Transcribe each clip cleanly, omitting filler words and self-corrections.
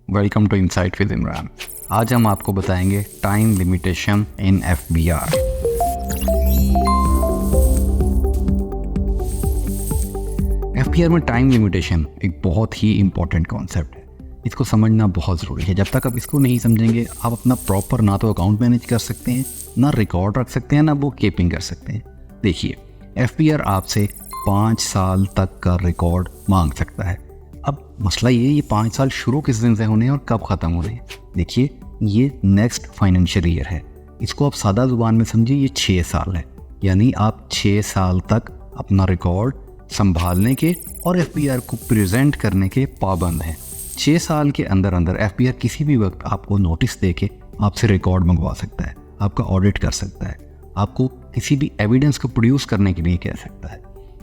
Welcome to insight with Imran. आज हम आपको बताएंगे time limitation in FBR. FBR में टाइम लिमिटेशन एक बहुत ही इम्पॉर्टेंट कॉन्सेप्ट है। इसको समझना बहुत ज़रूरी है। जब तक आप इसको नहीं समझेंगे आप अपना प्रॉपर ना तो अकाउंट मैनेज कर सकते हैं, ना रिकॉर्ड रख सकते हैं, ना बुक कीपिंग कर सकते हैं। देखिए, एफबीआर आपसे 5 साल तक का रिकॉर्ड मांग सकता है। अब मसला ये 5 साल शुरू किस दिन से होने हैं और कब ख़त्म होने हैं। देखिए, ये नेक्स्ट फाइनेंशियल ईयर है। इसको आप सादा ज़ुबान में समझिए, ये 6 साल है। यानी आप 6 साल तक अपना रिकॉर्ड संभालने के और एफबीआर को प्रेजेंट करने के पाबंद हैं। 6 साल के अंदर अंदर एफबीआर किसी भी वक्त आपको नोटिस दे के आपसे रिकॉर्ड मंगवा सकता है, आपका ऑडिट कर सकता है, आपको किसी भी एविडेंस को प्रोड्यूस करने के लिए कह सकता है।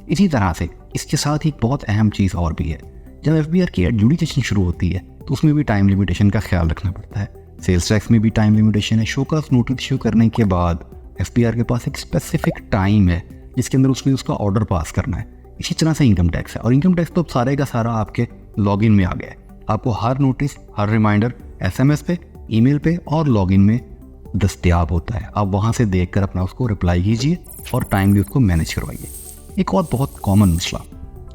इसी तरह से इसके साथ ही एक बहुत अहम चीज़ और भी है। जब एफबीआर की एडजुडिकेशन शुरू होती है तो उसमें भी टाइम लिमिटेशन का ख्याल रखना पड़ता है। सेल्स टैक्स में भी टाइम लिमिटेशन है। शोकॉज नोटिस इशू करने के बाद एफबीआर के पास एक स्पेसिफिक टाइम है जिसके अंदर उसने उसका ऑर्डर पास करना है। इसी तरह से इनकम टैक्स है, और इनकम टैक्स तो सारे का सारा आपके लॉगिन में आ गया है। आपको हर नोटिस, हर रिमाइंडर एसएमएस पे, ईमेल पे और लॉगिन में दस्तयाब होता है। आप वहाँ से देखकर अपना उसको रिप्लाई कीजिए और टाइमली उसको मैनेज करवाइए। एक और बहुत कॉमन मसला,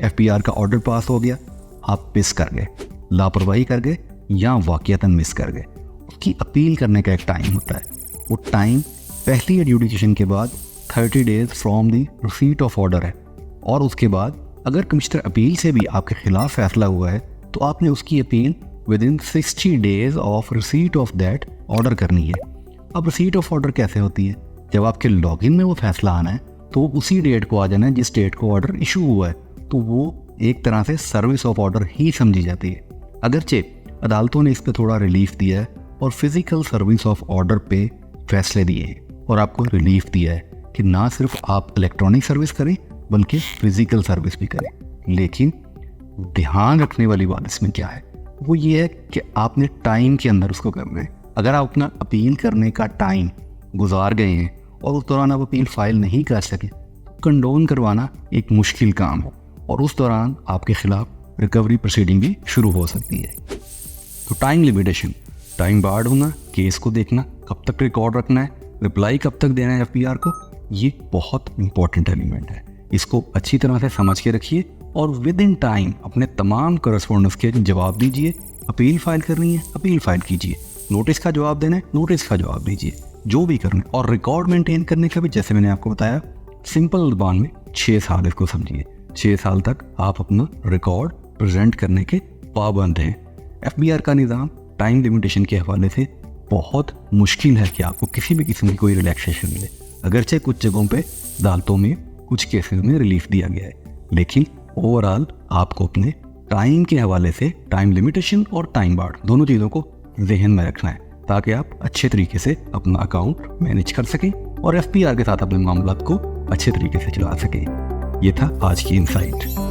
एफबीआर का ऑर्डर पास हो गया, आप मिस कर गए, लापरवाही कर गए या वाक़ियतन मिस कर गए। उसकी अपील करने का एक टाइम होता है। वो टाइम पहली एडजुडिकेशन के बाद 30 days from the receipt of order है, और उसके बाद अगर कमिश्नर अपील से भी आपके खिलाफ फैसला हुआ है तो आपने उसकी appeal with in 60 days of receipt of that order करनी है। अब रिसीट ऑफ ऑर्डर कैसे होती है? जब आपके लॉगिन में वो फैसला आना है तो उसी डेट को आ जाना है जिस डेट को ऑर्डर इशू हुआ है। तो वो एक तरह से सर्विस ऑफ ऑर्डर ही समझी जाती है। अगरचे अदालतों ने इस पर थोड़ा रिलीफ दिया है और फिजिकल सर्विस ऑफ ऑर्डर पे फैसले दिए हैं, और आपको रिलीफ दिया है कि ना सिर्फ आप इलेक्ट्रॉनिक सर्विस करें बल्कि फिजिकल सर्विस भी करें। लेकिन ध्यान रखने वाली बात इसमें क्या है, वो ये है कि आपने टाइम के अंदर उसको करना है। अगर आप अपना अपील करने का टाइम गुजार गए हैं और उस दौरान आप अपील फाइल नहीं कर सके तो कंडोन करवाना एक मुश्किल काम है, और उस दौरान आपके खिलाफ रिकवरी प्रोसीडिंग भी शुरू हो सकती है। तो टाइम लिमिटेशन, टाइम बार्ड होना, केस को देखना, कब तक रिकॉर्ड रखना है, रिप्लाई कब तक देना है एफबीआर को, ये बहुत इंपॉर्टेंट एलिमेंट है। इसको अच्छी तरह से समझ के रखिए और विद इन टाइम अपने तमाम करस्पॉन्डेंस के जवाब दीजिए। अपील फाइल करनी है, अपील फाइल कीजिए। नोटिस का जवाब देना है, नोटिस का जवाब दीजिए। जो भी करना है, और रिकॉर्ड मेंटेन करने का भी जैसे मैंने आपको बताया सिंपल ज़बान में 6 साल इसको समझिए। 6 साल तक आप अपना रिकॉर्ड प्रेजेंट करने के पाबंद हैं। एफबीआर का निज़ाम टाइम लिमिटेशन के हवाले से बहुत मुश्किल है कि आपको किसी भी किस्म की कोई रिलैक्सेशन मिले। अगरचे कुछ जगहों पे अदालतों में कुछ केसेस में रिलीफ दिया गया है, लेकिन ओवरऑल आपको अपने टाइम के हवाले से टाइम लिमिटेशन और टाइम बार्ड दोनों चीज़ों को जहन में रखना है ताकि आप अच्छे तरीके से अपना अकाउंट मैनेज कर सकें और एफबीआर के साथ अपने मामलात को अच्छे तरीके से चला सकें। ये था आज की इनसाइट।